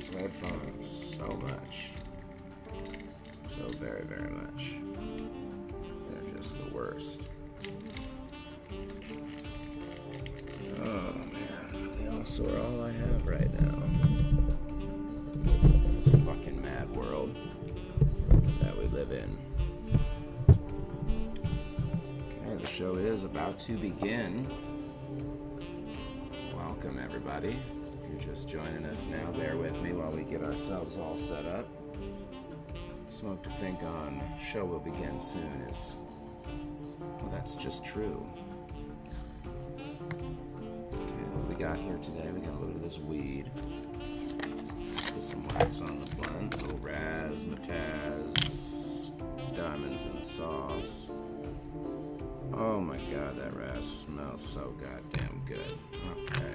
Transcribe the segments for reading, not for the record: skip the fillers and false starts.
these headphones so much. So very, very much. They're just the worst. Oh man, but they also are all I have right now. This fucking mad world that we live in. Okay, the show is about to begin. Welcome everybody. If you're just joining us now, bear with me while we get ourselves all set up. Smoke to think on show will begin soon is, well, that's just true. Okay, what we got here today? We got a little bit of this weed. Put some wax on the blunt. A little razzmatazz, diamonds and sauce. Oh my god, that raz smells so goddamn good. Okay.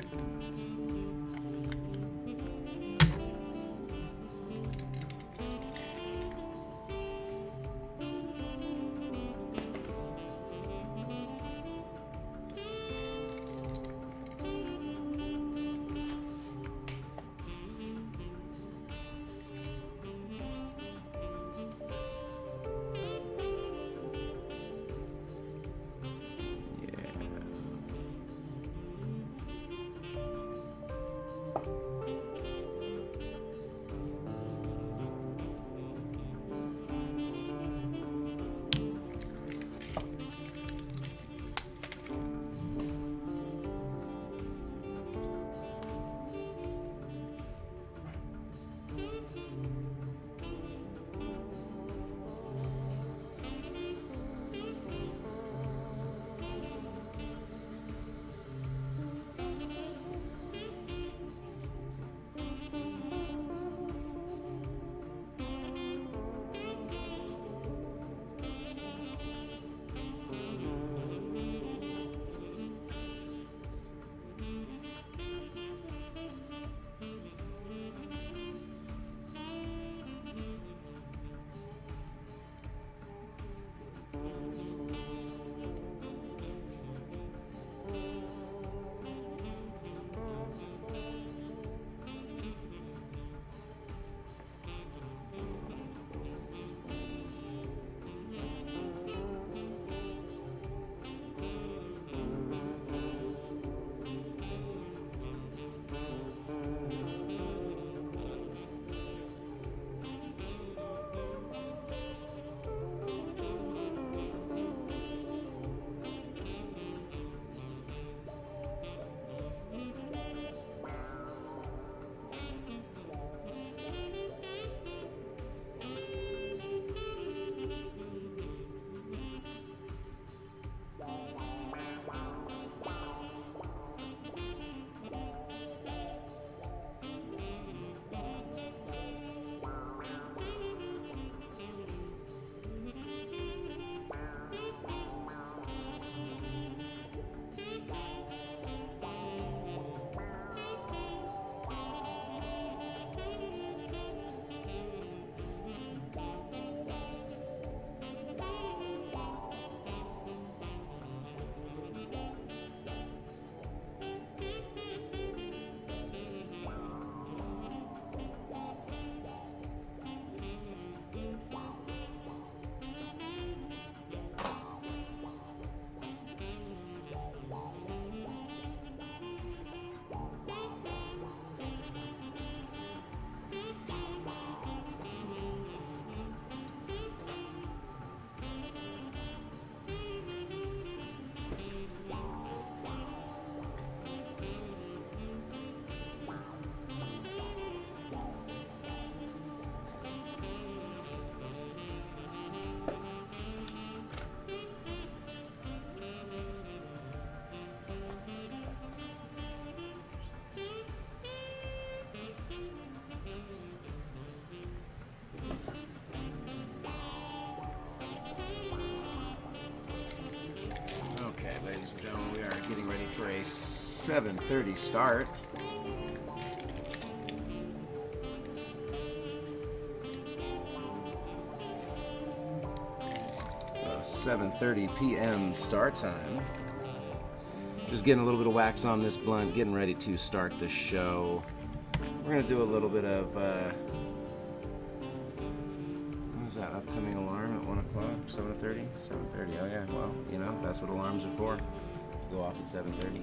Ladies and gentlemen, we are getting ready for a 7:30 start. 7:30 p.m. start time. Just getting a little bit of wax on this blunt, getting ready to start the show. we're going to do a little bit of, what is that, upcoming alarm at 1 o'clock, 7:30? 7:30, oh yeah, well, you know, that's what alarms are for. Go off at 7:30.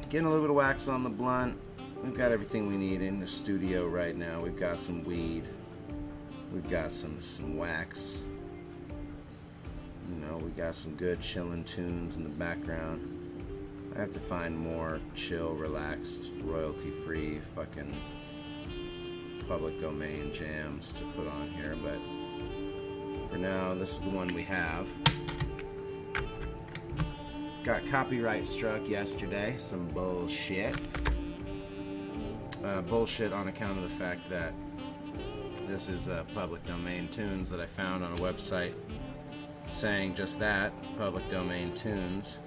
Getting a little bit of wax on the blunt. We've got everything we need in the studio right now. We've got some weed. We've got some wax. You know, we got some good chillin' tunes in the background. I have to find more chill, relaxed, royalty-free fucking public domain jams to put on here, but for now, this is the one we have. Got copyright struck yesterday, some bullshit. Bullshit on account of the fact that this is public domain tunes that I found on a website saying just that, public domain tunes,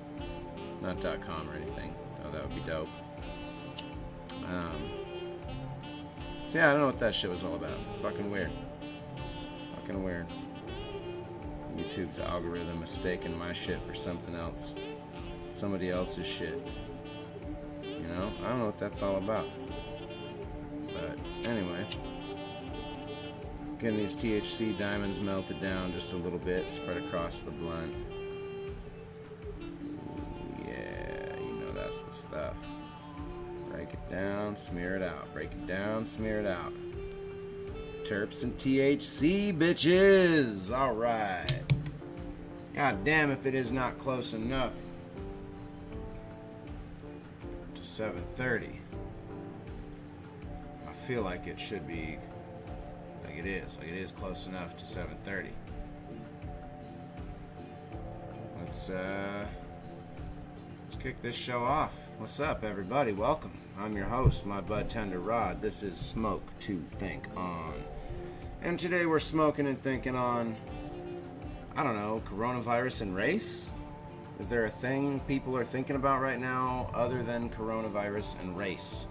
not .com or anything. Oh, that would be dope. So yeah, I don't know what that shit was all about. Fucking weird. Fucking weird. YouTube's algorithm mistaking my shit for something else. Somebody else's shit. You know? I don't know what that's all about. But anyway. Getting these THC diamonds melted down just a little bit, spread across the blunt. Ooh, yeah, you know that's the stuff. Break it down, smear it out. Break it down, smear it out. Terps and THC, bitches! Alright. God damn if it is not close enough to 7:30. I feel like it should be, like it is close enough to 7:30. Let's kick this show off. What's up, everybody? Welcome. I'm your host, my bud tender Rod. This is Smoke to Think On. And today we're smoking and thinking on, I don't know, coronavirus and race? Is there a thing people are thinking about right now other than coronavirus and race?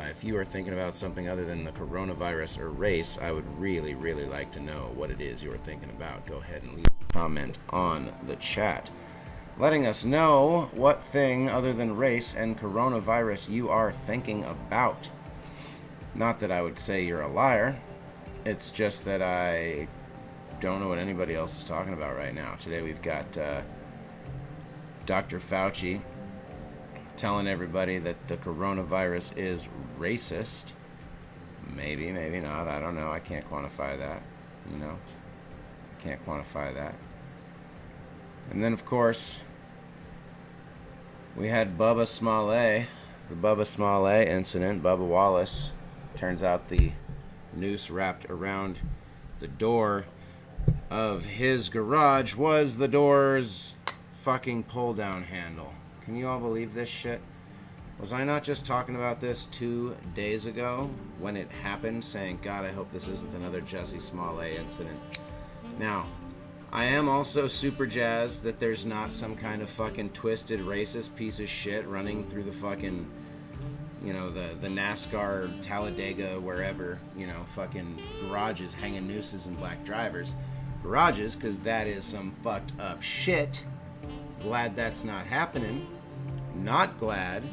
If you are thinking about something other than the coronavirus or race, I would really, really like to know what it is you're thinking about. Go ahead and leave a comment on the chat, letting us know what thing other than race and coronavirus you are thinking about. Not that I would say you're a liar. It's just that I don't know what anybody else is talking about right now. Today we've got Dr. Fauci telling everybody that the coronavirus is racist. Maybe, maybe not. I don't know. I can't quantify that. You know? I can't quantify that. And then, of course, we had Bubba Smollett. The Bubba Smollett incident. Bubba Wallace. Turns out the noose wrapped around the door of his garage was the door's fucking pull-down handle. Can you all believe this shit? Was I not just talking about this 2 days ago when it happened, saying, God, I hope this isn't another Jussie Smollett incident? Now, I am also super jazzed that there's not some kind of fucking twisted racist piece of shit running through the fucking, you know, the NASCAR, Talladega, wherever, you know, fucking garages hanging nooses and black drivers. Garages, because that is some fucked up shit. Glad that's not happening. Not glad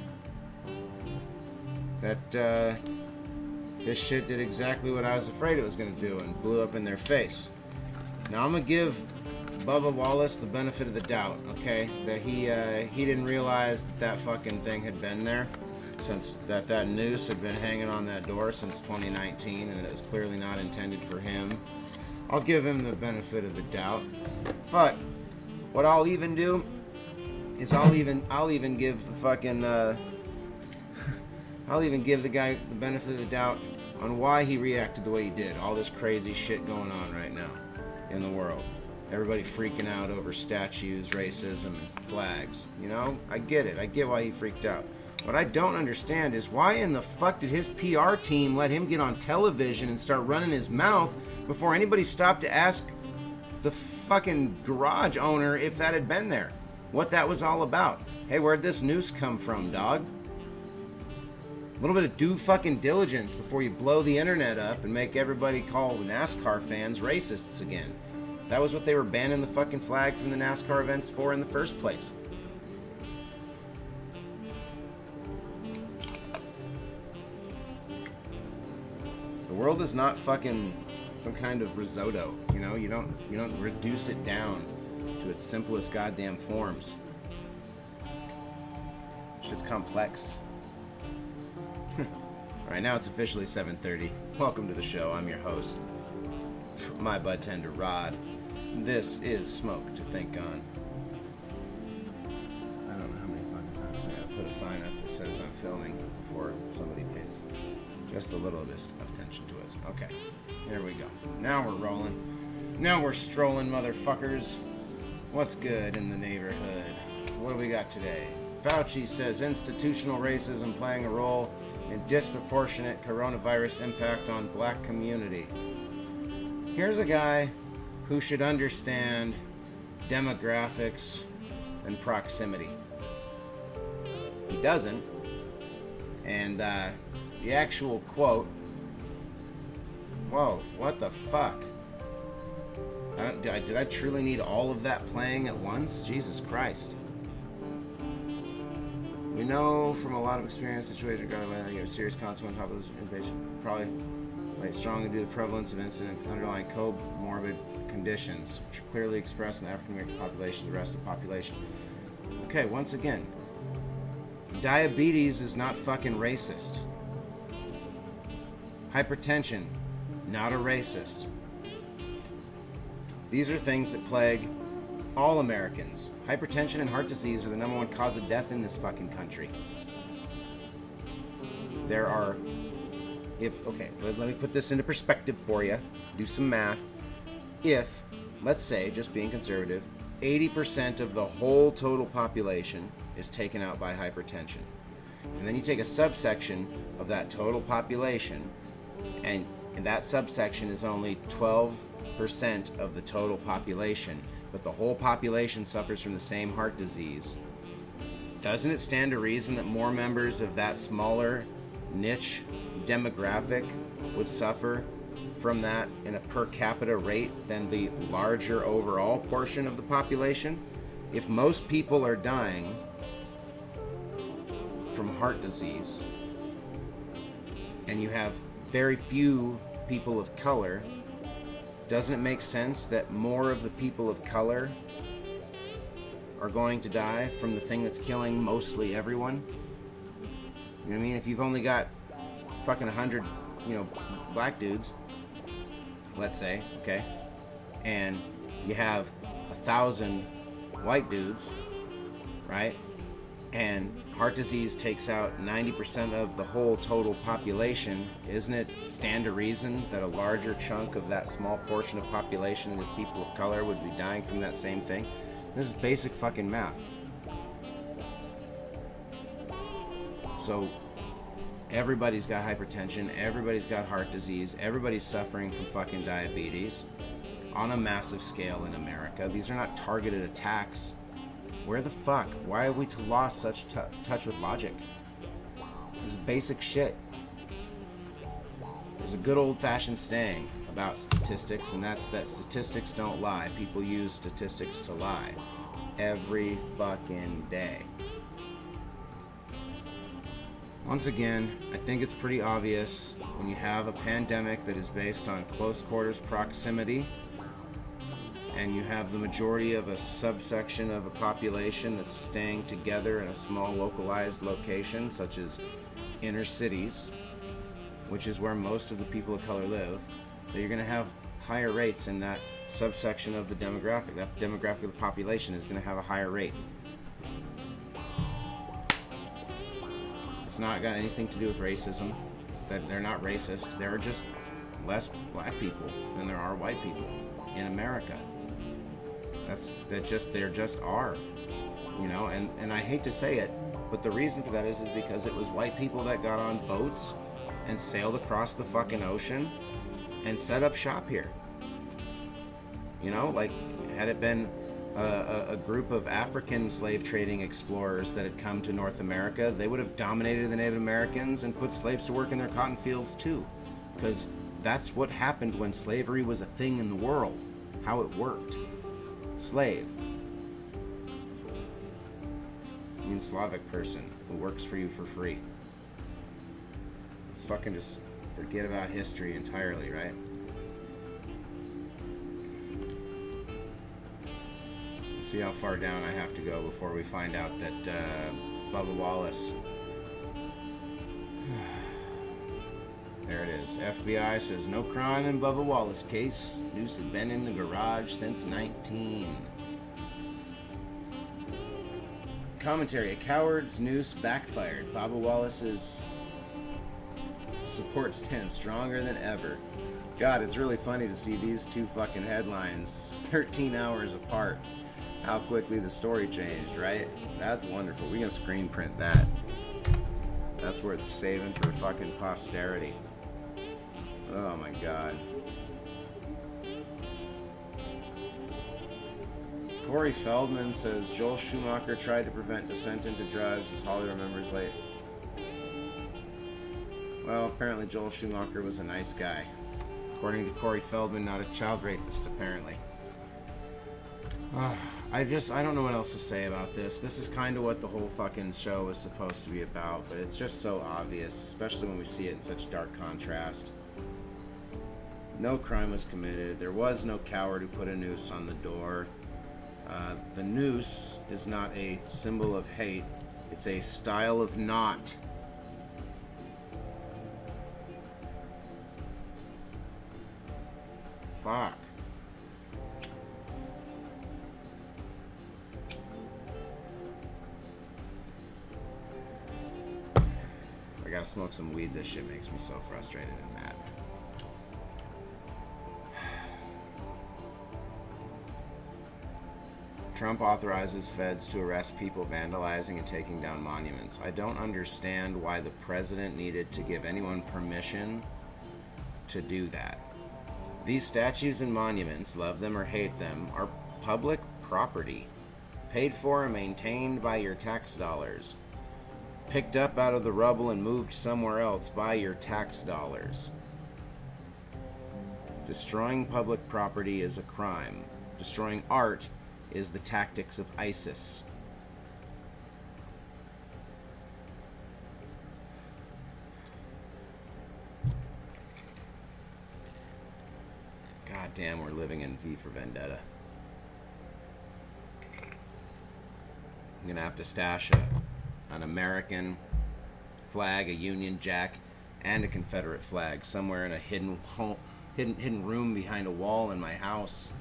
that this shit did exactly what I was afraid it was going to do and blew up in their face. Now I'm going to give Bubba Wallace the benefit of the doubt, okay? That he didn't realize that fucking thing had been there since that noose had been hanging on that door since 2019 and it was clearly not intended for him. I'll give him the benefit of the doubt. But what I'll even do is I'll even give the fucking I'll even give the guy the benefit of the doubt on why he reacted the way he did. All this crazy shit going on right now in the world. Everybody freaking out over statues, racism, and flags. You know, I get it. I get why he freaked out. What I don't understand is why in the fuck did his PR team let him get on television and start running his mouth before anybody stopped to ask the fucking garage owner if that had been there? What that was all about. Hey, where'd this noose come from, dog? A little bit of due fucking diligence before you blow the internet up and make everybody call NASCAR fans racists again. That was what they were banning the fucking flag from the NASCAR events for in the first place. The world is not fucking some kind of risotto, you know? You don't reduce it down to its simplest goddamn forms. Shit's complex. Alright, now it's officially 7:30. Welcome to the show. I'm your host, my budtender Rod. This is Smoke to Think On. I don't know how many fucking times I gotta put a sign up that says I'm filming before somebody pays just a little bit of attention to it. Okay, here we go. Now we're rolling. Now we're strolling, motherfuckers. What's good in the neighborhood? What do we got today? Fauci says institutional racism playing a role in disproportionate coronavirus impact on black community. Here's a guy who should understand demographics and proximity. He doesn't. And the actual quote, whoa, what the fuck? Did I truly need all of that playing at once? Jesus Christ. We know from a lot of experience situations regarding whether serious consequence of invasion probably relate strongly due to the prevalence of incident underlying comorbid conditions, which are clearly expressed in the African American population, the rest of the population. Okay, once again, diabetes is not fucking racist. Hypertension, not a racist. These are things that plague all Americans. Hypertension and heart disease are the number one cause of death in this fucking country. There are, let me put this into perspective for you. Do some math. If, let's say, just being conservative, 80% of the whole total population is taken out by hypertension, and then you take a subsection of that total population, and that subsection is only 12% of the total population, but the whole population suffers from the same heart disease, doesn't it stand to reason that more members of that smaller niche demographic would suffer from that in a per capita rate than the larger overall portion of the population? If most people are dying from heart disease and you have very few people of color, doesn't it make sense that more of the people of color are going to die from the thing that's killing mostly everyone? You know what I mean? If you've only got fucking 100, black dudes, let's say, okay, and you have 1,000 white dudes, right? And heart disease takes out 90% of the whole total population. Isn't it stand to reason that a larger chunk of that small portion of population that is people of color would be dying from that same thing? This is basic fucking math. So everybody's got hypertension, everybody's got heart disease, everybody's suffering from fucking diabetes on a massive scale in America. These are not targeted attacks. Where the fuck? Why have we lost such touch with logic? This is basic shit. There's a good old-fashioned saying about statistics, and that's that statistics don't lie. People use statistics to lie every fucking day. Once again, I think it's pretty obvious when you have a pandemic that is based on close quarters proximity, and you have the majority of a subsection of a population that's staying together in a small localized location, such as inner cities, which is where most of the people of color live, that you're going to have higher rates in that subsection of the demographic. That demographic of the population is going to have a higher rate. It's not got anything to do with racism. It's that they're not racist. There are just less black people than there are white people in America. There just are, and I hate to say it, but the reason for that is because it was white people that got on boats and sailed across the fucking ocean and set up shop here. Had it been a group of African slave trading explorers that had come to North America, they would have dominated the Native Americans and put slaves to work in their cotton fields too, because that's what happened when slavery was a thing in the world, how it worked. Slave. I mean Slavic person who works for you for free. It's fucking just forget about history entirely, right? See how far down I have to go before we find out that Bubba Wallace. There it is. FBI says no crime in Bubba Wallace case. Noose had been in the garage since 19. Commentary: a coward's noose backfired. Bubba Wallace's support stands stronger than ever. God, it's really funny to see these two fucking headlines 13 hours apart. How quickly the story changed, right? That's wonderful. We can screen print that. That's worth saving for fucking posterity. Oh my God. Corey Feldman says Joel Schumacher tried to prevent descent into drugs, as Holly remembers late. Well, apparently Joel Schumacher was a nice guy. According to Corey Feldman, not a child rapist, apparently. I don't know what else to say about this. This is kind of what the whole fucking show is supposed to be about, but it's just so obvious, especially when we see it in such dark contrast. No crime was committed. There was no coward who put a noose on the door. The noose is not a symbol of hate. It's a style of knot. Fuck. I gotta smoke some weed. This shit makes me so frustrated and mad. Trump authorizes feds to arrest people vandalizing and taking down monuments. I don't understand why the president needed to give anyone permission to do that. These statues and monuments, love them or hate them, are public property, paid for and maintained by your tax dollars, picked up out of the rubble and moved somewhere else by your tax dollars. Destroying public property is a crime. Destroying art is the tactics of ISIS. God damn, we're living in V for Vendetta. I'm gonna have to stash an American flag, a Union Jack, and a Confederate flag somewhere in a hidden room behind a wall in my house,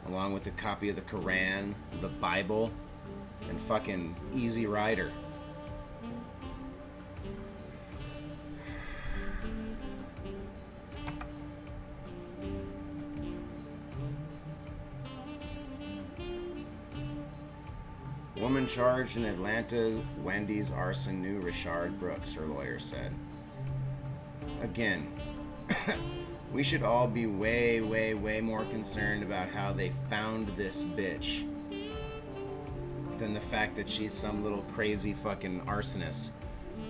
along with a copy of the Quran, the Bible, and fucking Easy Rider. Woman charged in Atlanta's Wendy's arson knew Richard Brooks, her lawyer said. Again, we should all be way, way, way more concerned about how they found this bitch than the fact that she's some little crazy fucking arsonist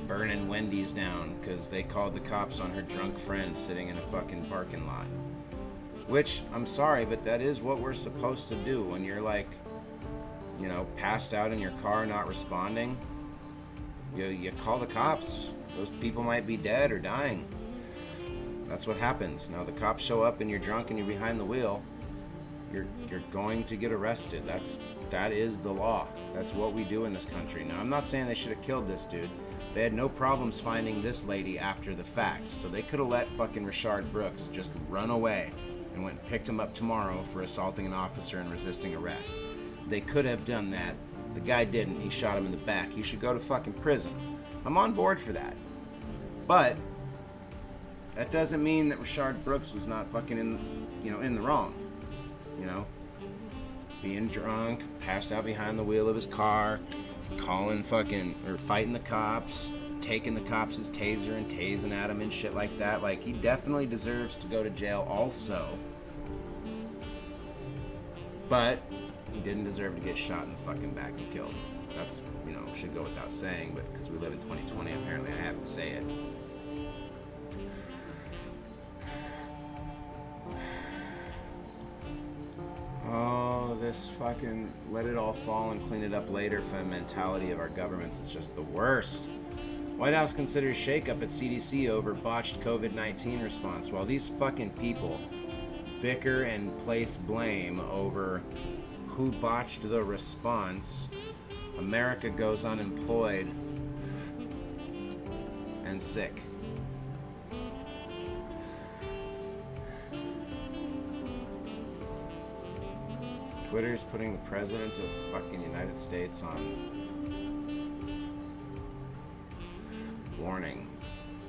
burning Wendy's down because they called the cops on her drunk friend sitting in a fucking parking lot. Which, I'm sorry, but that is what we're supposed to do when you're like, you know, passed out in your car not responding. You call the cops. Those people might be dead or dying. That's what happens. Now the cops show up and you're drunk and you're behind the wheel, you're going to get arrested. That is the law. That's what we do in this country. Now I'm not saying they should have killed this dude. They had no problems finding this lady after the fact, so they could have let fucking Richard Brooks just run away and went and picked him up tomorrow for assaulting an officer and resisting arrest. They could have done that. The guy didn't. He shot him in the back. He should go to fucking prison. I'm on board for that. But that doesn't mean that Richard Brooks was not fucking in the wrong. You know, being drunk, passed out behind the wheel of his car, fighting the cops, taking the cops' taser and tasing at him and shit like that. Like, he definitely deserves to go to jail also. But he didn't deserve to get shot in the fucking back and killed. That's, should go without saying, but because we live in 2020, apparently I have to say it. Oh, this fucking let it all fall and clean it up later for the mentality of our governments. It's just the worst. White House considers shakeup at CDC over botched COVID-19 response. While these fucking people bicker and place blame over who botched the response, America goes unemployed and sick. Twitter's putting the president of fucking United States on warning.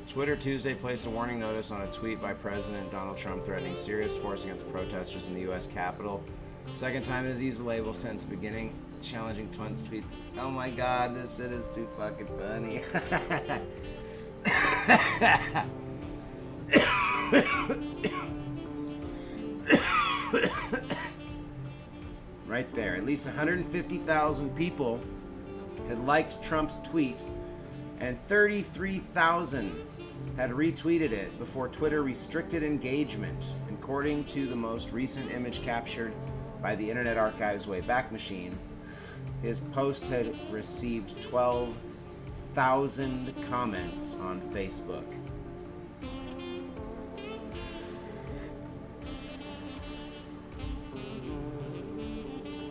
Twitter Tuesday placed a warning notice on a tweet by President Donald Trump threatening serious force against protesters in the U.S. Capitol. Second time has used the label since beginning, challenging Twins tweets. Oh my god, this shit is too fucking funny. Right there, at least 150,000 people had liked Trump's tweet, and 33,000 had retweeted it before Twitter restricted engagement, according to the most recent image captured by the Internet Archive's Wayback Machine. His post had received 12,000 comments on Facebook.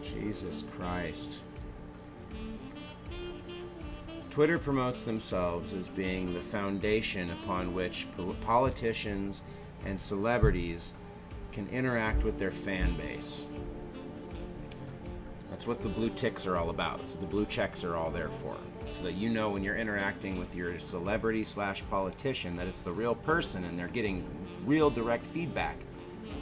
Jesus Christ. Twitter promotes themselves as being the foundation upon which politicians and celebrities can interact with their fan base. That's what the blue ticks are all about. That's what the blue checks are all there for. So that you know when you're interacting with your celebrity / politician that it's the real person and they're getting real direct feedback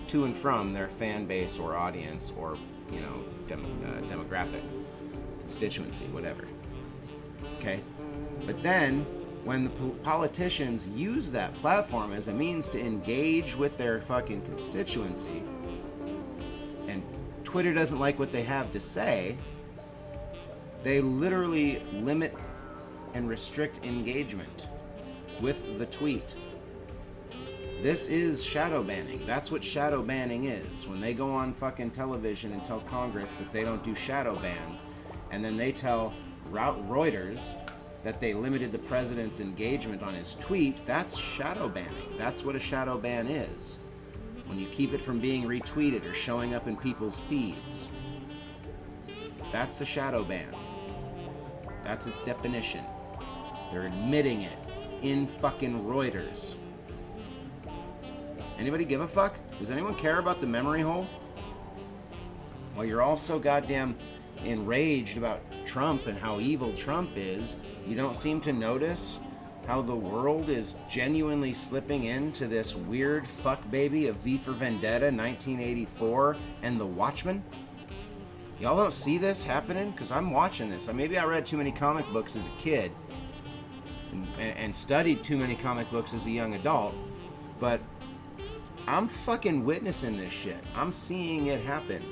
to and from their fan base or audience or, you know, demographic, constituency, whatever. Okay? But then, when the politicians use that platform as a means to engage with their fucking constituency, and Twitter doesn't like what they have to say, they literally limit and restrict engagement with the tweet. This is shadow banning. That's what shadow banning is. When they go on fucking television and tell Congress that they don't do shadow bans, and then they tell Reuters that they limited the president's engagement on his tweet, that's shadow banning. That's what a shadow ban is. When you keep it from being retweeted or showing up in people's feeds. That's a shadow ban. That's its definition. They're admitting it in fucking Reuters. Anybody give a fuck? Does anyone care about the memory hole? Well, you're all so goddamn enraged about Trump and how evil Trump is, you don't seem to notice how the world is genuinely slipping into this weird fuck baby of V for Vendetta 1984 and The Watchmen? Y'all don't see this happening? Because I'm watching this. Maybe I read too many comic books as a kid and studied too many comic books as a young adult, but I'm fucking witnessing this shit. I'm seeing it happen.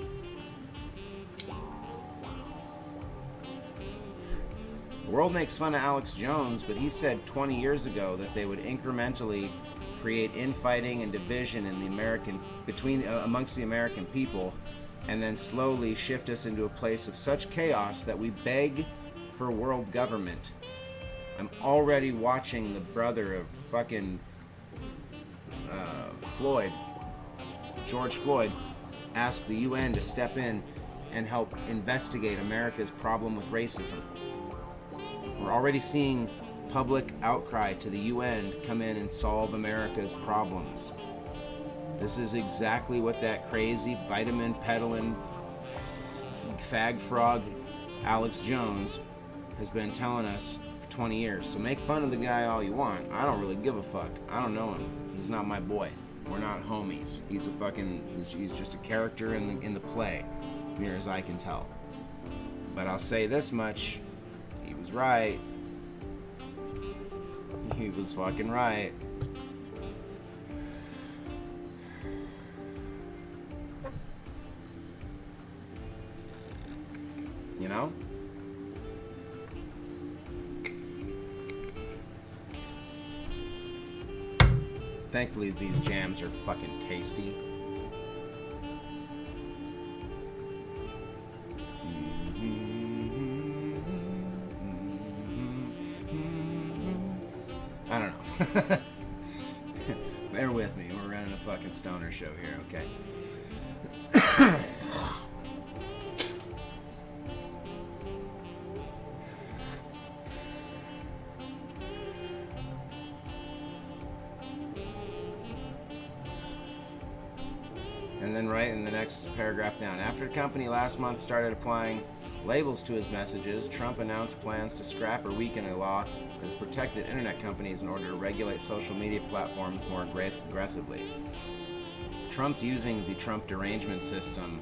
The world makes fun of Alex Jones, but he said 20 years ago that they would incrementally create infighting and division in the amongst the American people, and then slowly shift us into a place of such chaos that we beg for world government. I'm already watching the brother of fucking George Floyd, ask the UN to step in and help investigate America's problem with racism. We're already seeing public outcry to the UN to come in and solve America's problems. This is exactly what that crazy vitamin peddling fag frog Alex Jones has been telling us for 20 years. So make fun of the guy all you want. I don't really give a fuck. I don't know him. He's not my boy. We're not homies. He's just a character in the play, near as I can tell. But I'll say this much, he was right. He was fucking right. You know? Thankfully, these jams are fucking tasty. Bear with me. We're running a fucking stoner show here, okay? And then right in the next paragraph down, after the company last month started applying labels to his messages, Trump announced plans to scrap or weaken a law that has protected internet companies in order to regulate social media platforms more aggressively. Trump's using the Trump derangement system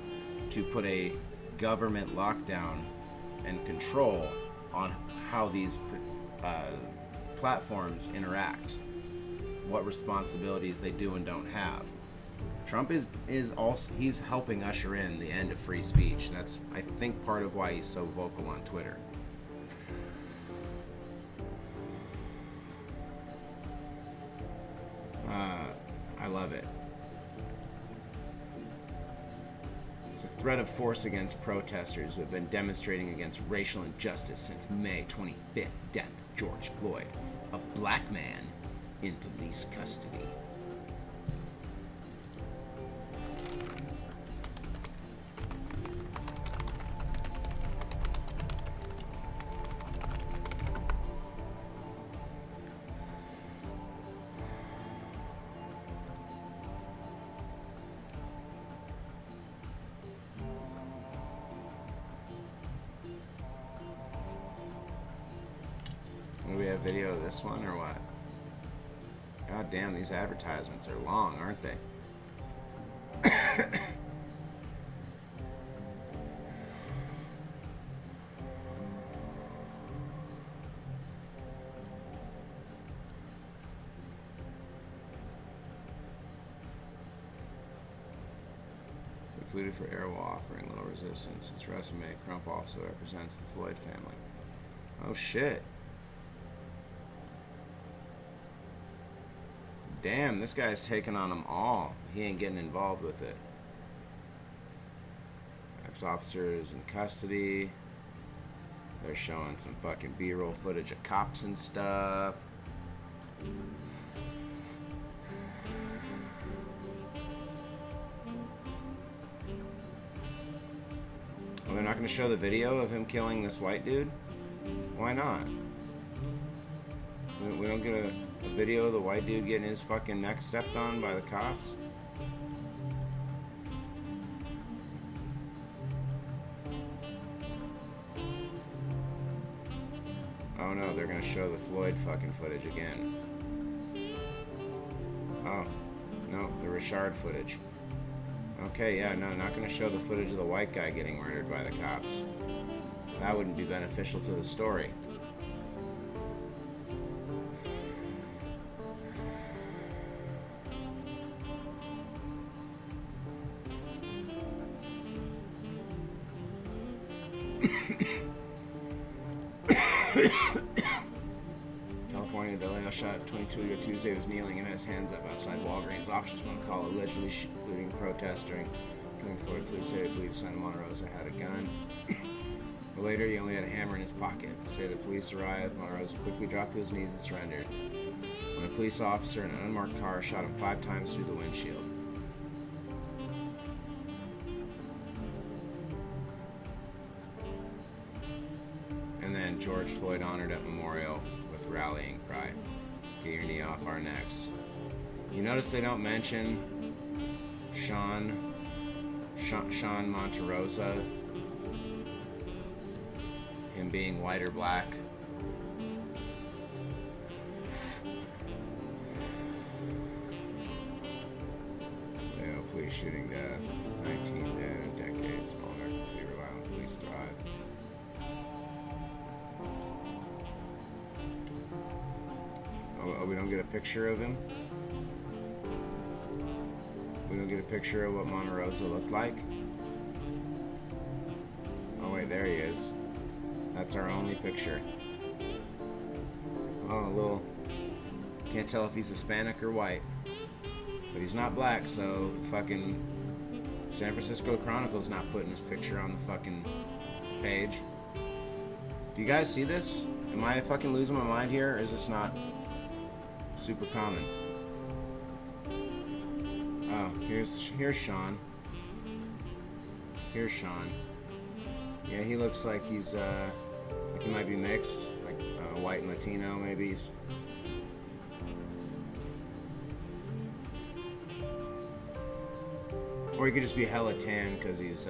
to put a government lockdown and control on how these platforms interact, what responsibilities they do and don't have. Trump is also, he's helping usher in the end of free speech. That's, I think, part of why he's so vocal on Twitter. I love it. It's a threat of force against protesters who have been demonstrating against racial injustice since May 25th, death of George Floyd, a black man in police custody. Do we have video of this one or what? God damn, these advertisements are long, aren't they? Concluded for air while offering little resistance. His resume, Crump also represents the Floyd family. Oh shit. Damn, this guy's taking on them all. He ain't getting involved with it. Ex-officer is in custody. They're showing some fucking B-roll footage of cops and stuff. Well, they're not going to show the video of him killing this white dude? Why not? We don't get a video of the white dude getting his fucking neck stepped on by the cops? Oh no, they're gonna show the Floyd fucking footage again. Oh, no, the Richard footage. Okay, yeah, no, not gonna show the footage of the white guy getting murdered by the cops. That wouldn't be beneficial to the story. California, Vallejo shot a 22-year-old Tuesday was kneeling and had his hands up outside Walgreens. Officers want to call allegedly looting protest during coming forward. Police say they believe Santa Monte Rosa had a gun. But later, he only had a hammer in his pocket. Say the police arrived. Monte Rosa quickly dropped to his knees and surrendered. When a police officer in an unmarked car shot him 5 times through the windshield. And then George Floyd honored at memorial with rallying cry. Get your knee off our necks. You notice they don't mention Sean Monterosa, him being white or black. Police shooting death, 19 dead in decades. Small American city where violent police thrive. Oh, we don't get a picture of him? We don't get a picture of what Monte Rosa looked like? Oh wait, there he is. That's our only picture. Oh, a little... Can't tell if he's Hispanic or white. But he's not black, so the fucking San Francisco Chronicle's not putting his picture on the fucking page. Do you guys see this? Am I fucking losing my mind here, or is this not... Super common. Oh, here's Sean. Here's Sean. Yeah, he looks like he's like he might be mixed, like white and Latino, maybe. Or he could just be hella tan because he's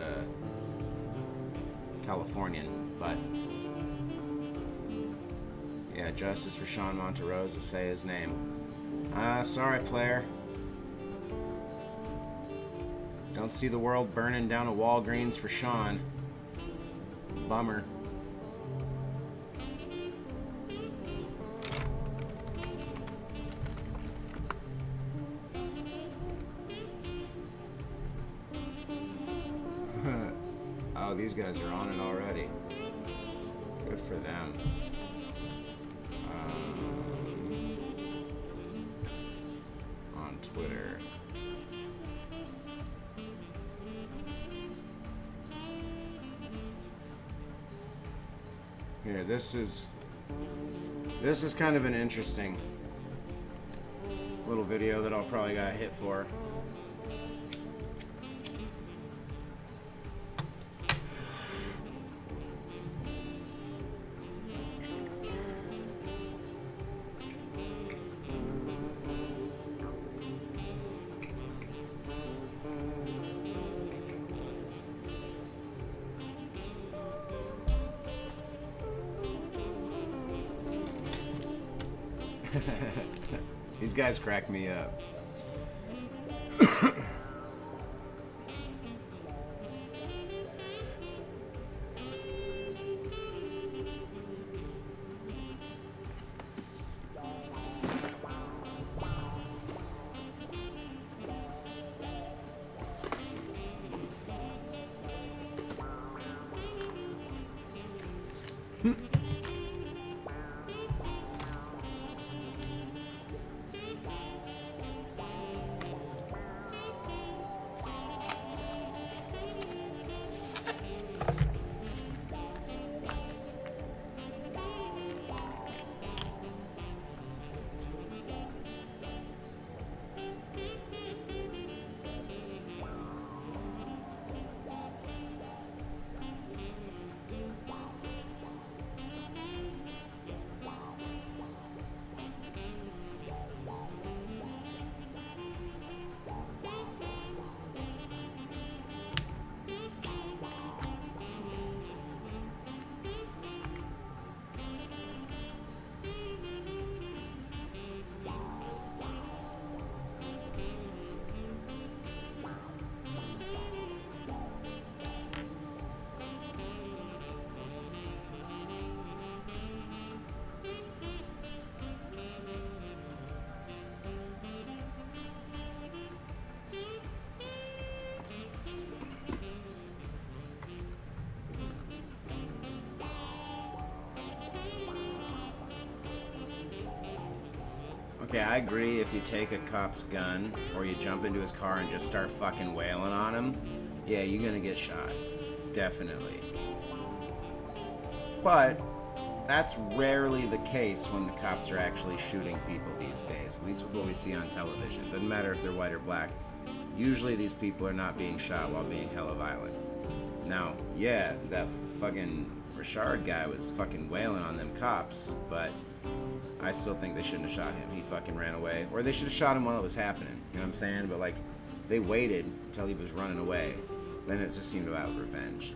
Californian. But yeah, justice for Sean Monterosa. Say his name. Sorry, player. Don't see the world burning down a Walgreens for Sean. Bummer. Oh, these guys are on it already. Good for them. On Twitter. Here, this is kind of an interesting little video that I'll probably got hit for. These guys crack me up. Okay, I agree if you take a cop's gun or you jump into his car and just start fucking wailing on him, yeah, you're gonna get shot. Definitely. But that's rarely the case when the cops are actually shooting people these days, at least with what we see on television. Doesn't matter if they're white or black. Usually these people are not being shot while being hella violent. Now, yeah, that fucking Richard guy was fucking wailing on them cops, but I still think they shouldn't have shot him. He fucking ran away. Or they should have shot him while it was happening. You know what I'm saying? But, like, they waited until he was running away. Then it just seemed about revenge.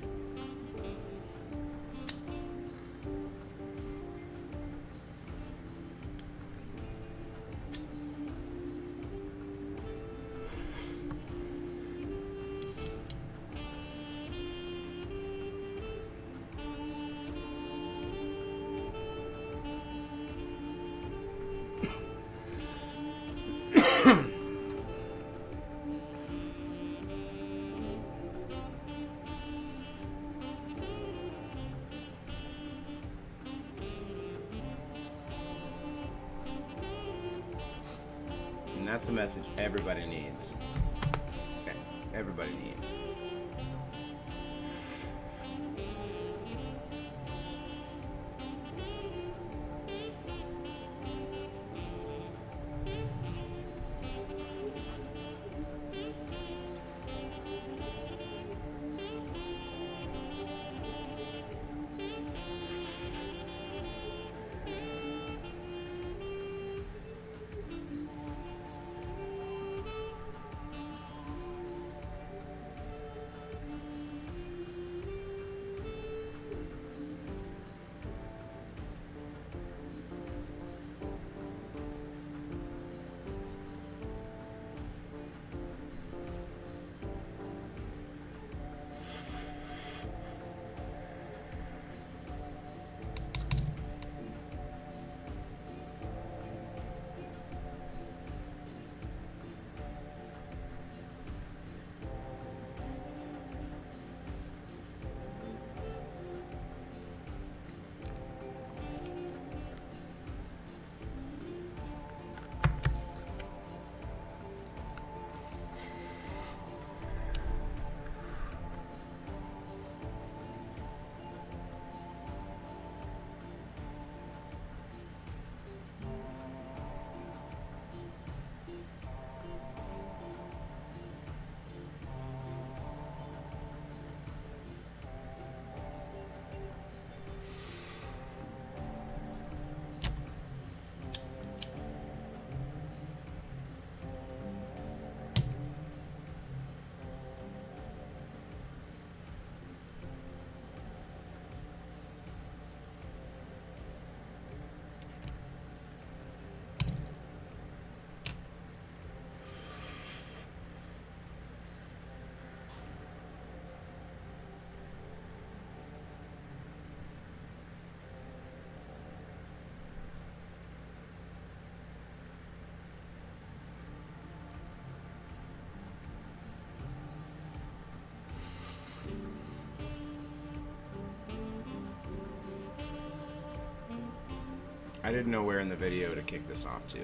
And that's a message everybody needs. Okay. Everybody needs. I didn't know where in the video to kick this off to.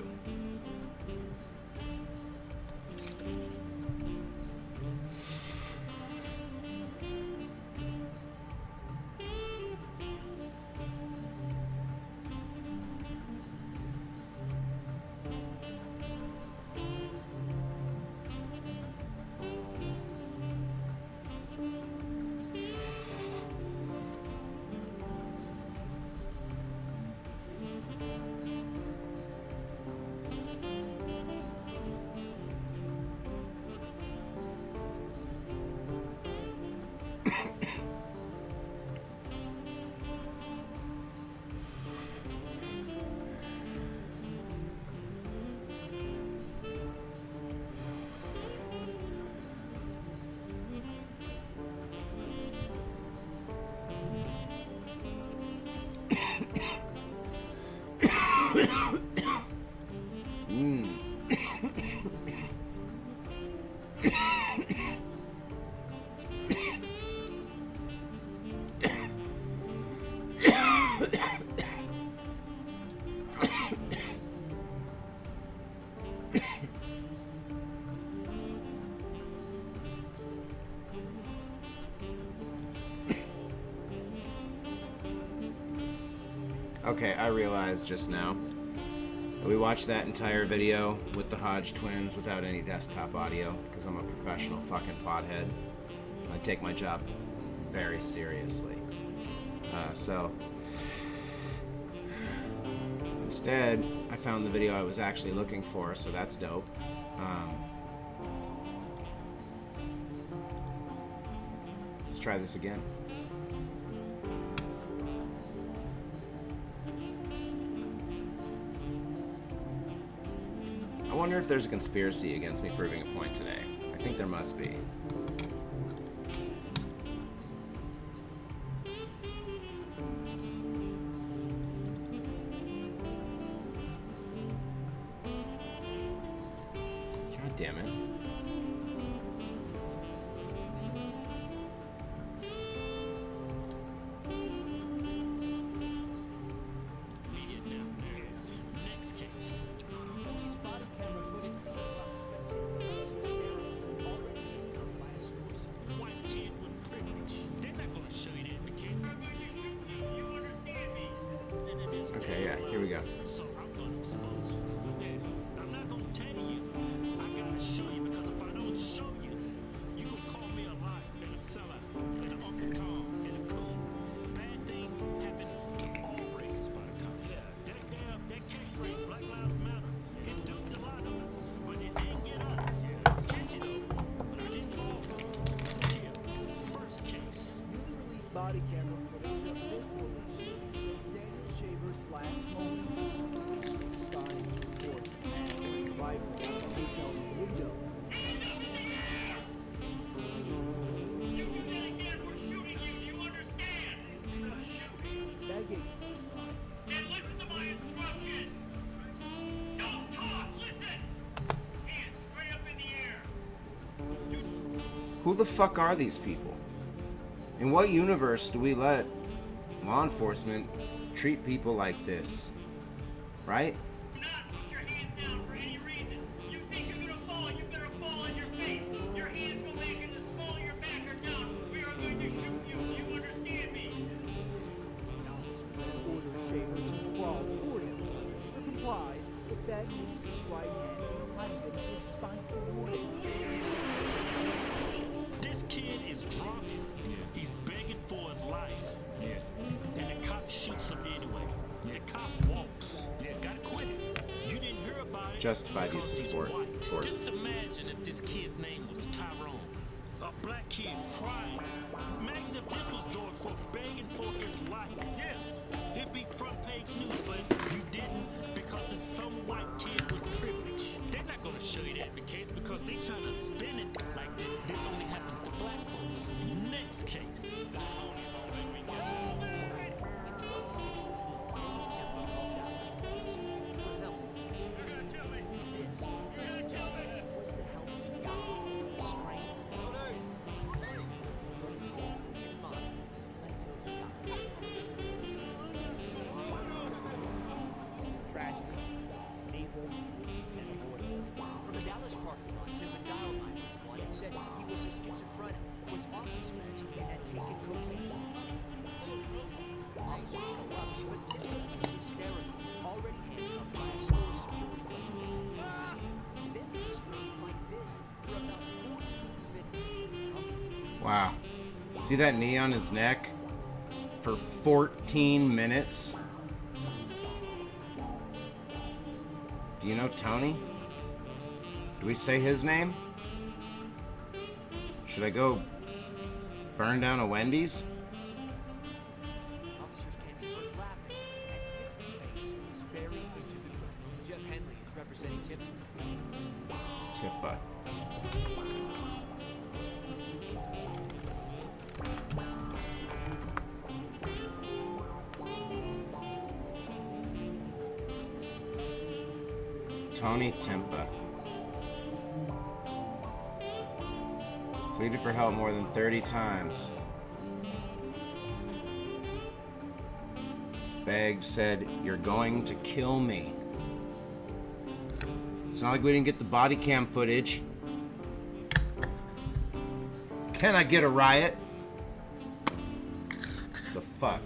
Okay, I realized just now that we watched that entire video with the Hodge twins without any desktop audio because I'm a professional fucking pothead. I take my job very seriously. So instead, I found the video I was actually looking for, so that's dope. Let's try this again. I wonder if there's a conspiracy against me proving a point today. I think there must be. God damn it. Okay, yeah, here we go. So I'm gonna expose you. I'm not gonna tell you. I gotta show you because if I don't show you, you gonna call me a liar and a sellout and an Uncle Tom and a coon. Bad things happen all races, Buttercup. Yeah, that catchphrase, Black Lives Matter, it duped a lot of us, but it didn't get us. Yeah, it's catchy though, but it didn't fall for us. Here, first case. Newly released body camera footage of this police shooting shows Daniel Shaver's last moments. Spotting reports of man throwing a rifle out of a hotel window. That gate was fine. And listen to my instructions. Don't talk, listen. Hands straight up in the air. Who the fuck are these people? In what universe do we let law enforcement treat people like this? Right? Do not put your hands down for any reason. You think you're gonna fall, you better fall on your face. Your hands go back in the small of your back or down. We are going to shoot you. You understand me? Orders Shaver to crawl toward him. Shaver complies, but that moves his right hand behind him to spike warning. This kid is drunk. He's begging for his life. And the cop shoots him anyway. The cop walks. Gotta quit it. You didn't hear about it. Justified because use of he's sport, white. of course. Just imagine if this kid's name was Tyrone. A black kid crying. Imagine if this was George Floyd begging for his life. Yeah, it'd be front page news, but you didn't because it's some white kid with privilege. They're not gonna show you that case because they trying to spin it like this only happens to black folks. Next case. this unavoidable. From the Dallas parking lot, Tim dialed 911 and said he was a schizophrenic, was off his meds, and had taken cocaine. Officers show up, but Tim is hysterical, already handcuffed by a store security guard. He's then restrained like this for about 14 minutes. Wow. See that knee on his neck? For 14 minutes? Do you know Tony? Do we say his name? Should I go burn down a Wendy's? Officers can be heard laughing as Tim's face is buried into the ground. Jeff Henley is representing Tim. Tippa. Tony Timpa. Pleaded for help more than 30 times. Begged, said, "You're going to kill me." It's not like we didn't get the body cam footage. Can I get a riot? The fuck?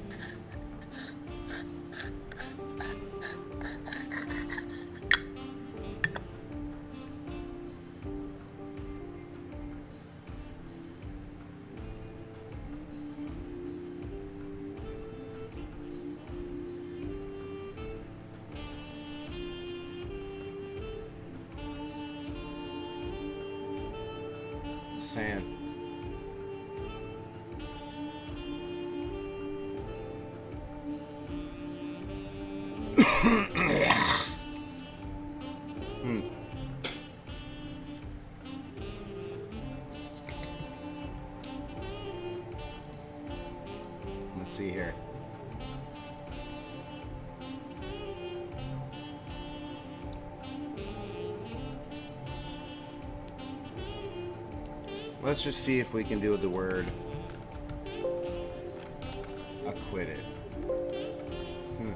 Saying. Let's see here. Let's just see if we can do the word acquitted. Can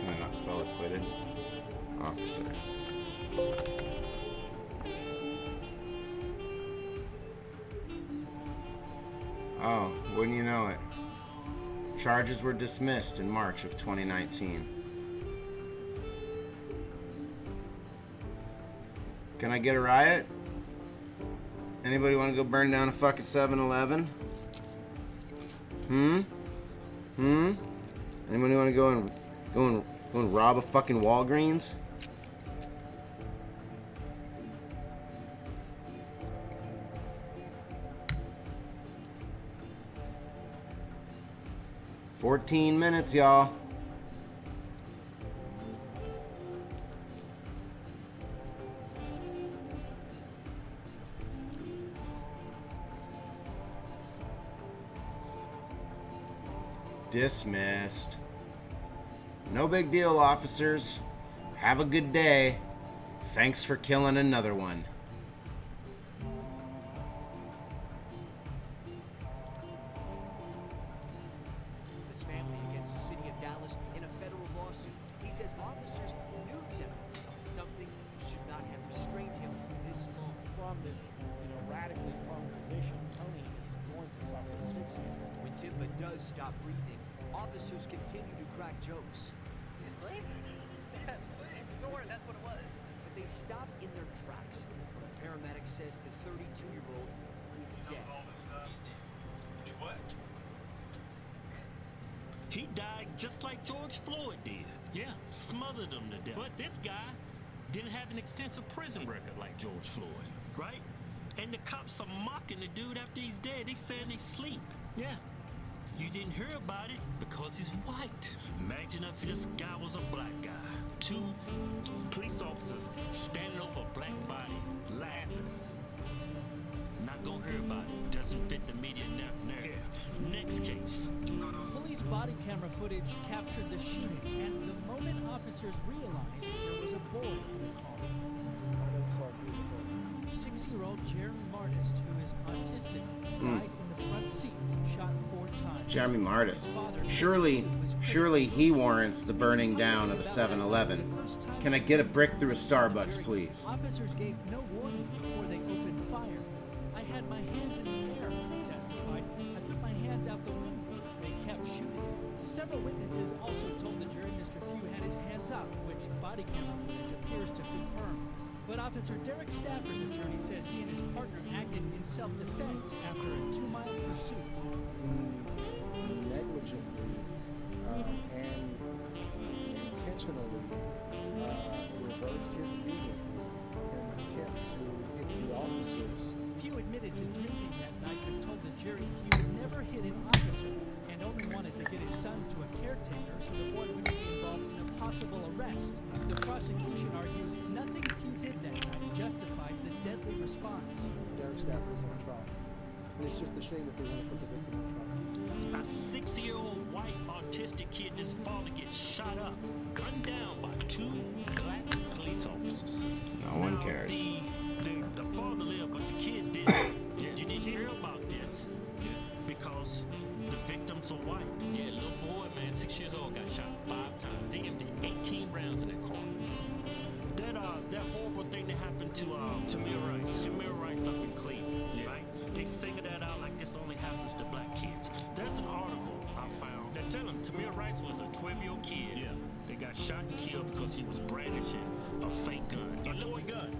I not spell acquitted? Officer. Oh, wouldn't you know it? Charges were dismissed in March of 2019. Can I get a riot? Anybody want to go burn down a fucking 7-Eleven? Anybody want to go and rob a fucking Walgreens? "14 minutes, y'all." Dismissed. No big deal, officers. Have a good day. Thanks for killing another one. His family against the city of Dallas in a federal lawsuit. He says officers knew Tim, something should not have restrained him this long. From this, radically prone position, Tony is going to suffer asphyxia. When Timba does stop breathing, officers continue to crack jokes. You asleep? Snoring, that's what it was. But they stop in their tracks. A paramedic says the 32-year-old is dead. He died just like George Floyd did. Yeah, smothered him to death. But this guy didn't have an extensive prison record like George Floyd, right? And the cops are mocking the dude after he's dead. They saying he's asleep. Yeah. You didn't hear about it because he's white. Imagine if this guy was a black guy. 2 police officers standing over a black body, laughing. Not gonna hear about it. Doesn't fit the media narrative. Next case. Police body camera footage captured the shooting, and the moment officers realized there was a boy in the car. 6-year-old Jeremy Martist, who is autistic, died in the front seat, shot 4 times. Jeremy Martis. Surely he warrants the burning down of a 7-Eleven. Can I get a brick through a Starbucks, please? Officers gave no warning before they opened fire. I had my hands in the air, he testified. I put my hands out the window. They kept shooting. Several witnesses also told the jury Mr. Few had his hands up, which body camera footage appears to confirm. But Officer Derek Stafford's attorney says he and his partner acted in self-defense after a 2-mile pursuit. He negligently and intentionally reversed his vehicle in an attempt to hit the officers. Few admitted to drinking that night but told the jury he would never hit an officer and only wanted to get his son to a caretaker so the boy wouldn't be involved in a possible arrest. The prosecution argues nothing Few did that night justified the deadly response. Derek Stafford is on trial. And it's just a shame that they want to put the victim on trial. A 6-year-old white autistic kid this fall to get shot up, gunned down by 2 black police officers. No one cares. The father lived, but the kid didn't. You didn't hear about this because the victims are white. Yeah, little boy, man, 6 years old, got shot 5 times. They emptied 18 rounds in that car. That horrible thing that happened to Tamir Rice. Tamir Rice up in Cleveland, right? They singing that out like this only happens to black kids. There's an article I found that tell him Tamir Rice was a 12-year-old kid. Yeah. They got shot and killed because he was brandishing a fake gun. A toy gun.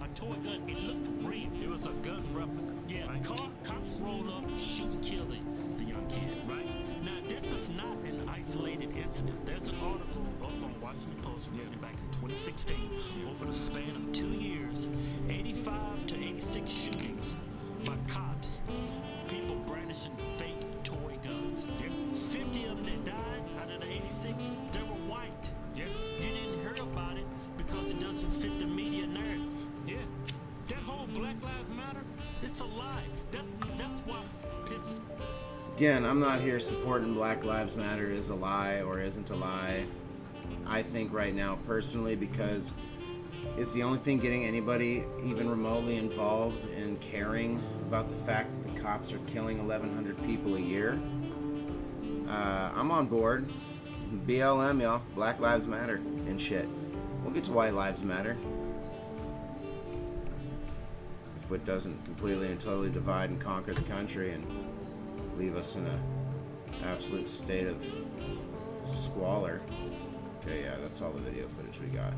It looked real. It was a gun replica. Yeah. Right? Cops roll up, shoot and kill the young kid, right? Now, this is not an isolated incident. There's an article up on Washington Post written back in 2016. Over the span of 2 years, 85 to 86 shootings by cops. People brandishing fake toy guns. 50 of them that died out of the 86, they were white. Yeah. You didn't hear about it because it doesn't fit the media narrative. Yeah. That whole Black Lives Matter, it's a lie. That's what pisses. Again, I'm not here supporting Black Lives Matter is a lie or isn't a lie. I think right now, personally, because it's the only thing getting anybody even remotely involved in caring about the fact that the cops are killing 1,100 people a year. I'm on board. BLM, y'all. Black Lives Matter and shit. We'll get to White Lives Matter. If it doesn't completely and totally divide and conquer the country and leave us in an absolute state of squalor. Okay, yeah, that's all the video footage we got.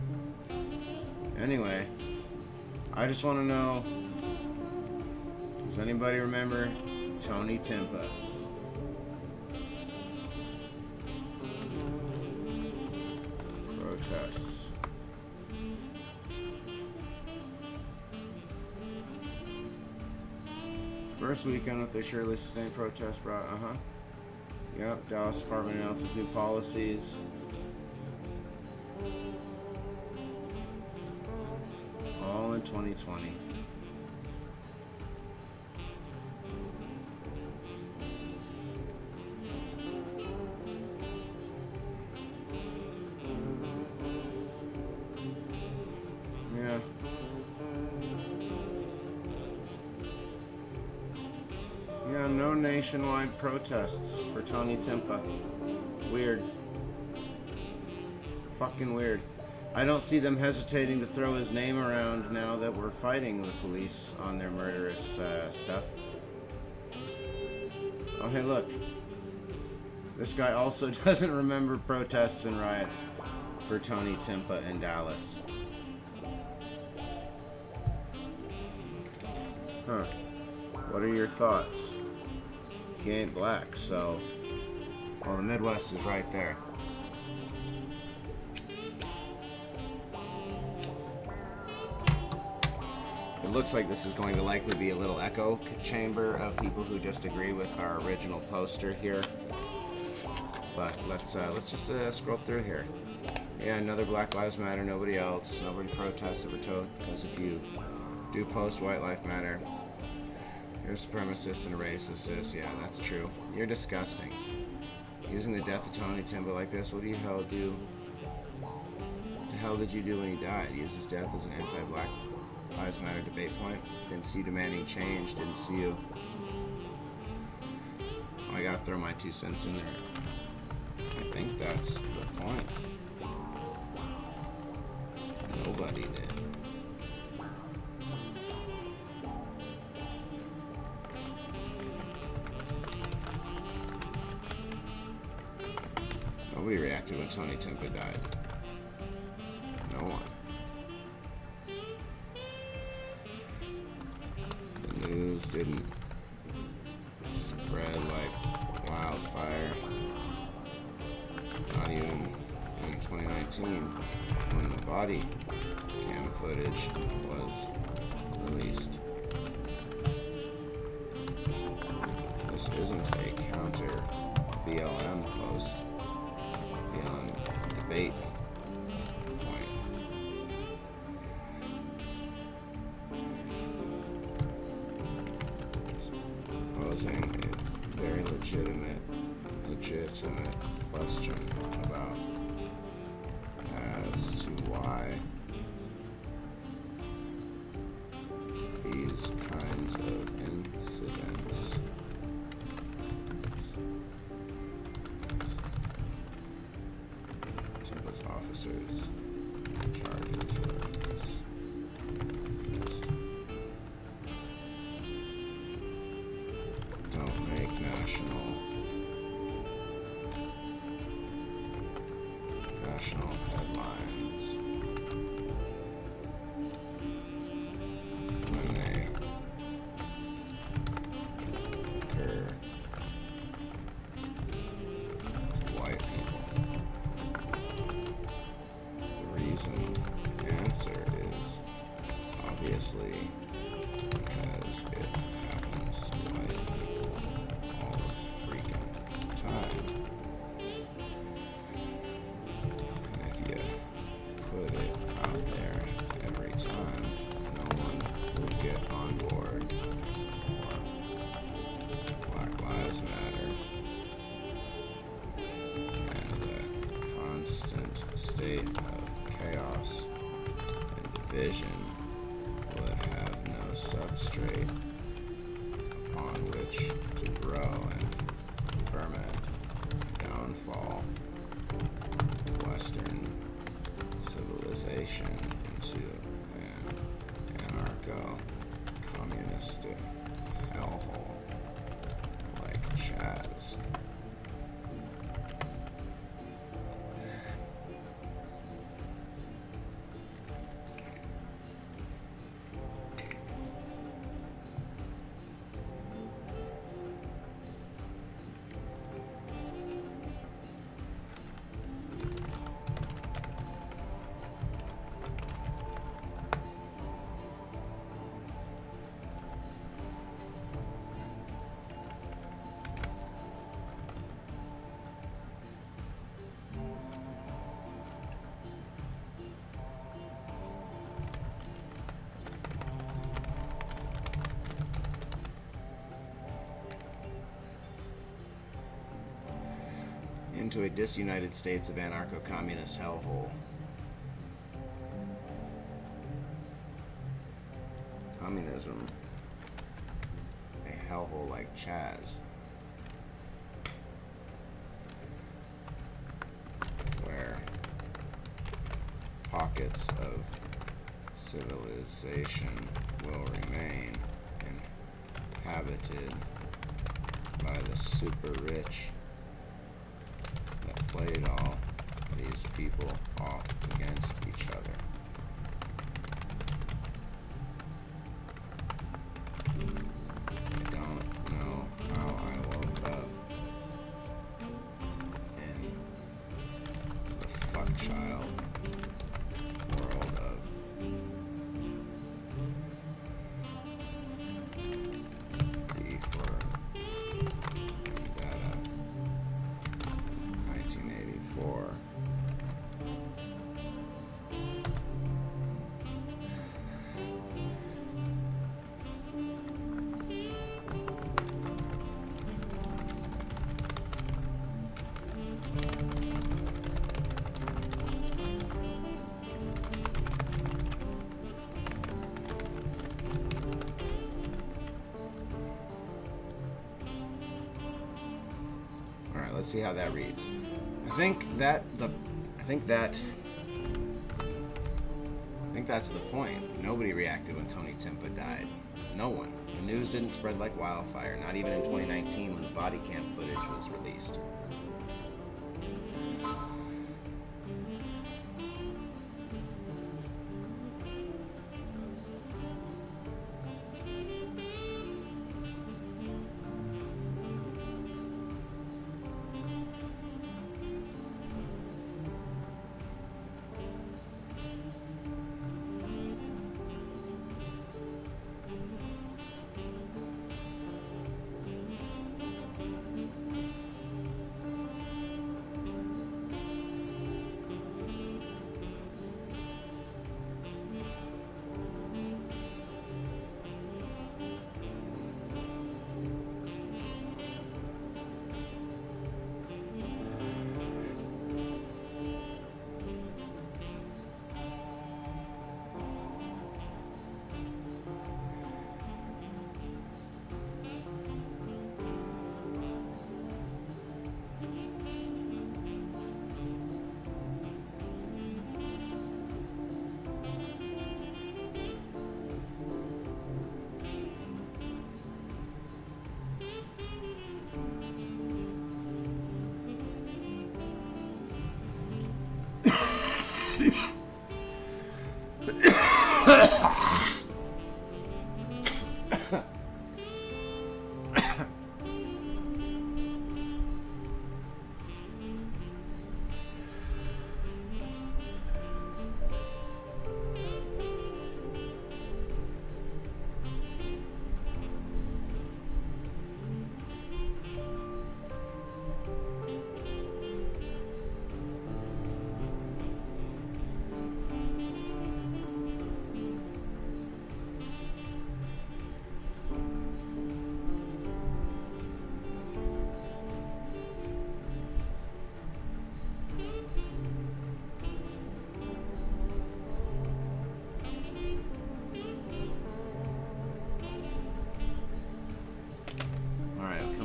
Anyway, I just want to know, does anybody remember Tony Timpa? Protests. First weekend with the surely sustained protest brought, Yep, Dallas Department announces new policies. All in 2020. Yeah. Yeah, no nationwide protests for Tony Timpa. Weird. Fucking weird. I don't see them hesitating to throw his name around now that we're fighting the police on their murderous stuff. Oh, hey, look. This guy also doesn't remember protests and riots for Tony Timpa in Dallas. Huh. What are your thoughts? He ain't black, so... Well, the Midwest is right there. It looks like this is going to likely be a little echo chamber of people who just agree with our original poster here. But let's just scroll through here. Yeah, another Black Lives Matter, nobody else. Nobody protests or because if you do post White Lives Matter, you're a supremacist and a racist. Yeah, that's true. You're disgusting. Using the death of Tony Timpa like this, what the hell did you do when he died? Use his death as an anti-Black Lives Matter debate point? Didn't see you demanding change, didn't see you I gotta throw my 2 cents in there. I think that's the point. Nobody did. Nobody reacted when Tony Timpa died. No one. The news didn't spread like wildfire. Not even in 2019 when the body cam footage was released. This isn't a counter BLM post. Beyond debate point. It's posing a very legitimate question about as to why these kinds of incidents officers charges are missed. Don't make national headlines when they occur to white people. The answer is obviously because it happens to white people all the freaking time. And if you put it out there every time, no one would get on board for Black Lives Matter and the constant state of chaos and division would have no substrate upon which to grow and ferment downfall of Western civilization into an anarcho-communist hellhole like Chaz. Into a disunited states of anarcho-communist hellhole. Communism, a hellhole like Chaz, where pockets of civilization will remain inhabited by the super rich that played all these people off against each other. I don't know how I woke up in the fuckchild world of D for Vendetta 1984. let's see how that reads. I think that's the point. Nobody reacted when Tony Timpa died. No one. The news didn't spread like wildfire, not even in 2019 when the body cam footage was released.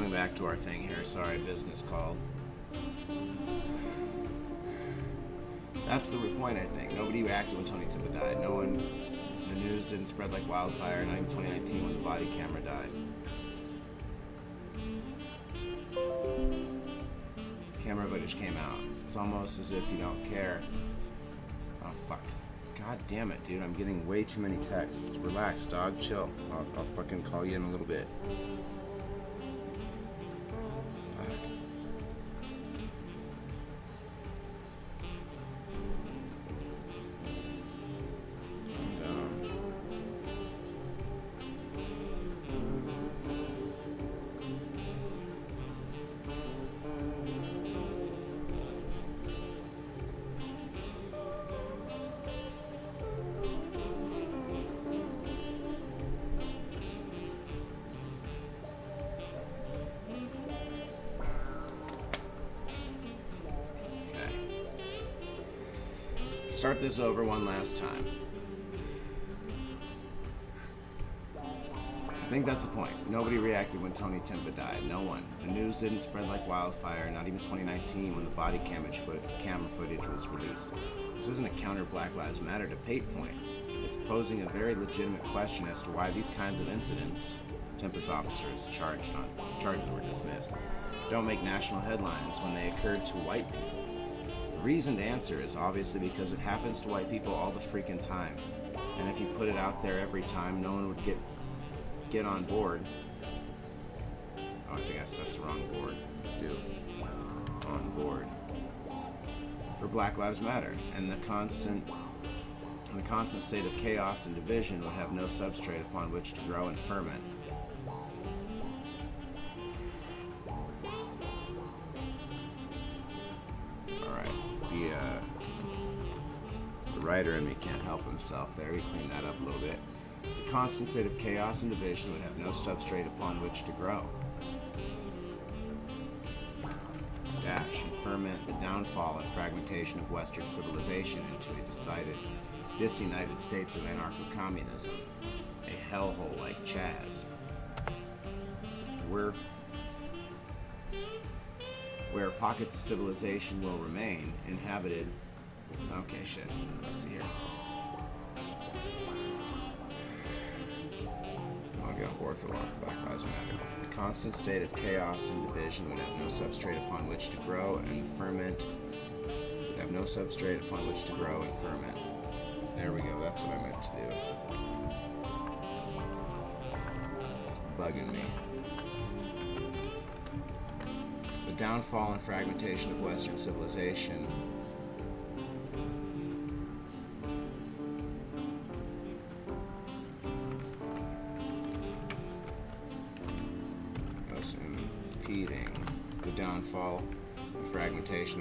Back to our thing here. Sorry, business called. That's the point, I think. Nobody reacted when Tony Timpa died. No one, the news didn't spread like wildfire, not even 2019 when the body camera died. Camera footage came out. It's almost as if you don't care. Oh, fuck. God damn it, dude. I'm getting way too many texts. Relax, dog. Chill. I'll fucking call you in a little bit. Start this over one last time. I think that's the point. Nobody reacted when Tony Timpa died. No one. The news didn't spread like wildfire, not even 2019 when the body camera footage was released. This isn't a counter Black Lives Matter debate point. It's posing a very legitimate question as to why these kinds of incidents, Timpa's officers charges were dismissed, don't make national headlines when they occurred to white people. The reason to answer is obviously because it happens to white people all the freaking time. And if you put it out there every time, no one would get on board. Oh, I think that's the wrong board. Let's do on board for Black Lives Matter, and the constant state of chaos and division would have no substrate upon which to grow and ferment. The writer in me can't help himself there. He cleaned that up a little bit. The constant state of chaos and division would have no substrate upon which to grow. Dash and ferment the downfall and fragmentation of Western civilization into a disunited states of anarcho-communism. A hellhole like Chaz. where pockets of civilization will remain inhabited. Okay, shit. Let's see here. I'll get on board for long. Black Lives Matter. The constant state of chaos and division would have no substrate upon which to grow and ferment. Would have no substrate upon which to grow and ferment. There we go. That's what I meant to do. It's bugging me. The downfall and fragmentation of Western civilization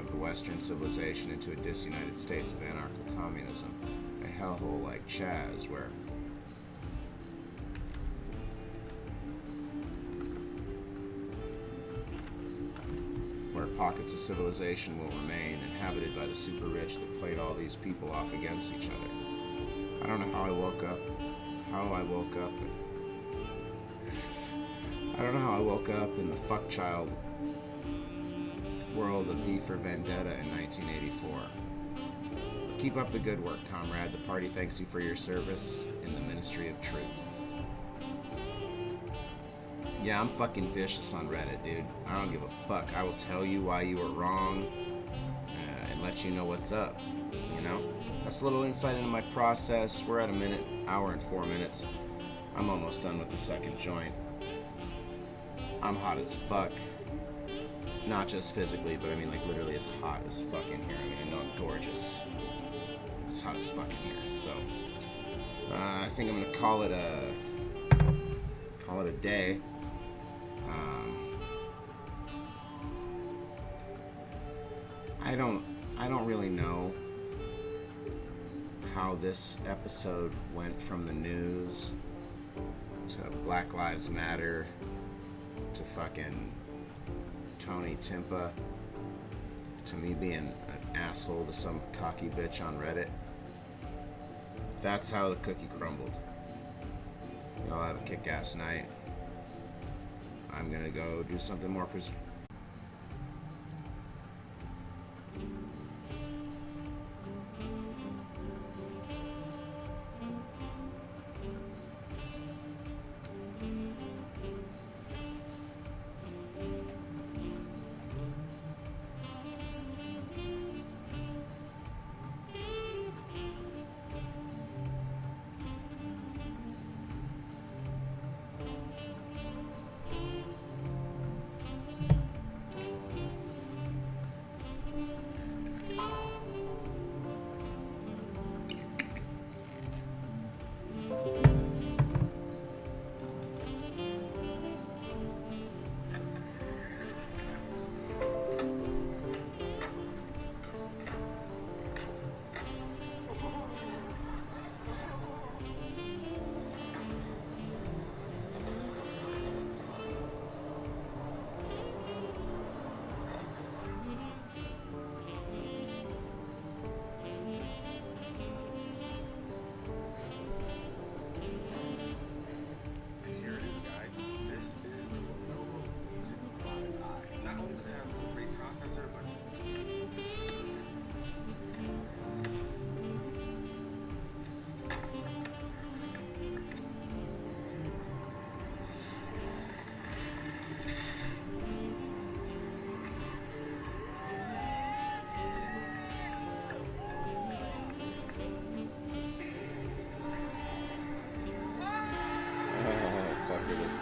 of the Western civilization into a disunited states of anarcho communism, a hellhole like Chaz, where pockets of civilization will remain inhabited by the super rich that played all these people off against each other. I don't know how I woke up. I don't know how I woke up in the fuckchild world of V for Vendetta in 1984. Keep up the good work, comrade. The party thanks you for your service in the Ministry of Truth. Yeah, I'm fucking vicious on Reddit, dude. I don't give a fuck. I will tell you why you were wrong and let you know what's up, you know? That's a little insight into my process. We're at a hour and 4 minutes. I'm almost done with the second joint. I'm hot as fuck. Not just physically, but I mean, like, literally, it's hot as fuck in here. I mean, I know I'm gorgeous. It's hot as fuck in here. So, I think I'm gonna call it a day. I don't really know how this episode went from the news to Black Lives Matter to fucking Tony Timpa to me being an asshole to some cocky bitch on Reddit. That's how the cookie crumbled. Y'all have a kick-ass night. I'm gonna go do something more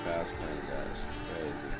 fast playing guys. Crazy.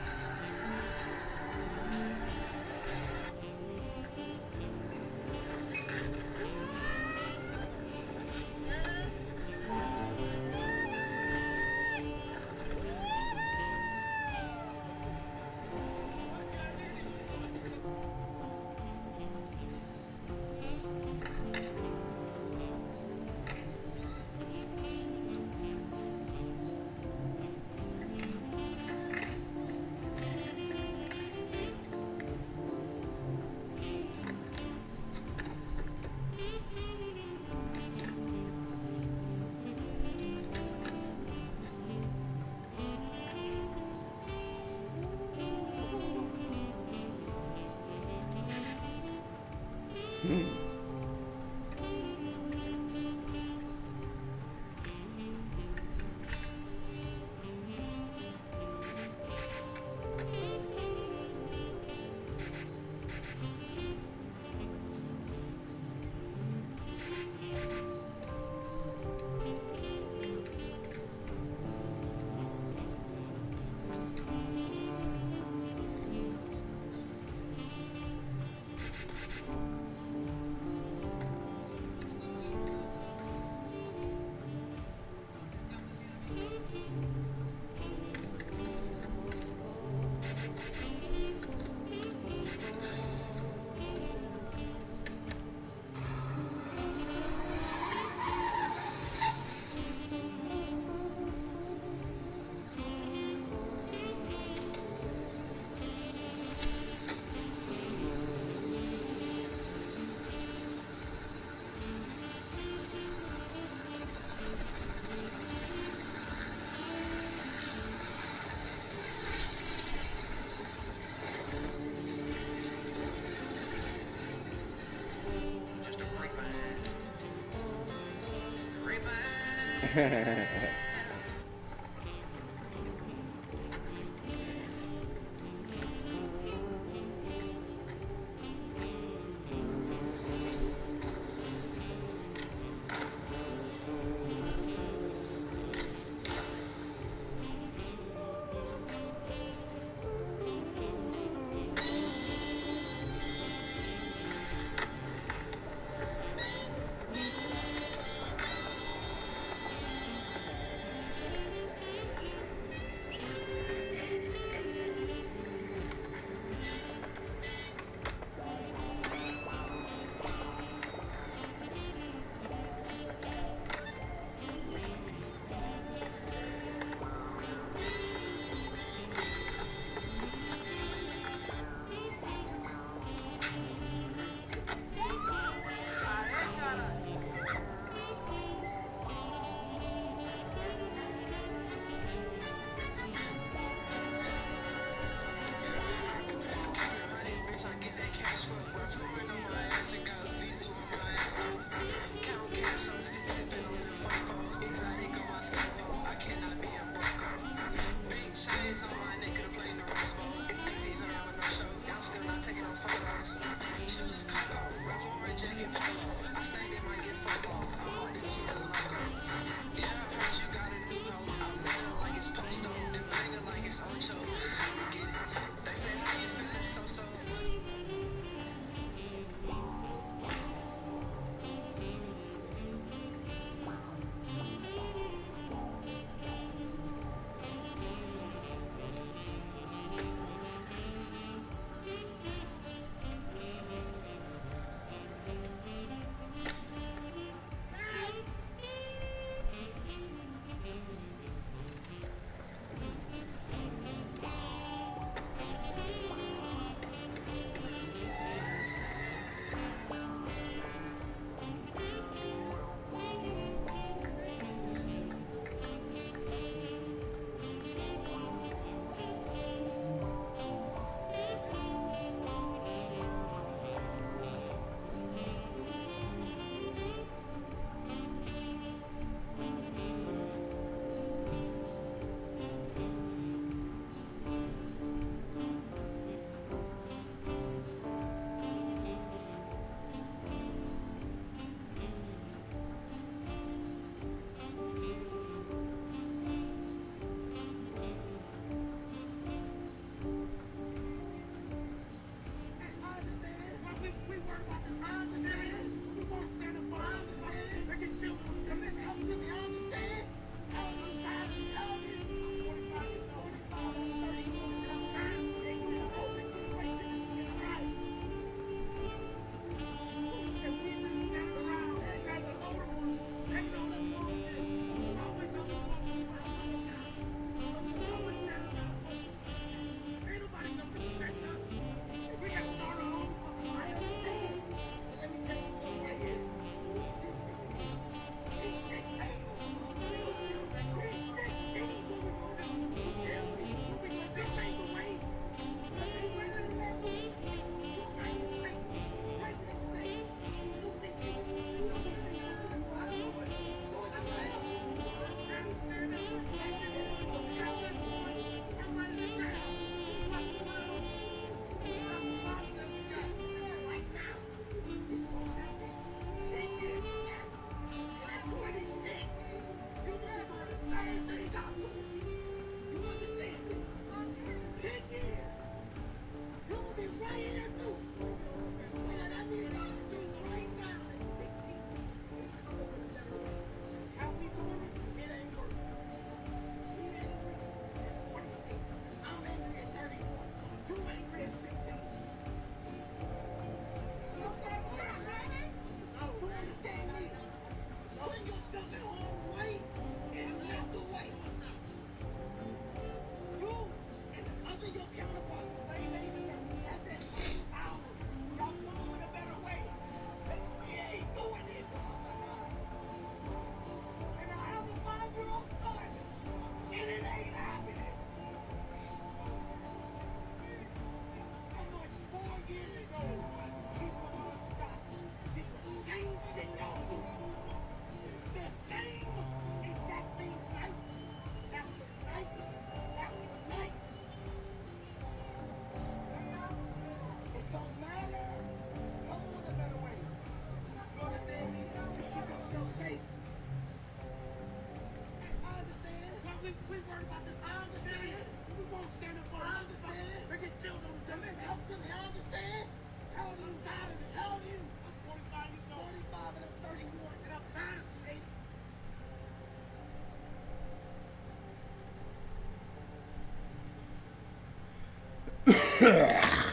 trial.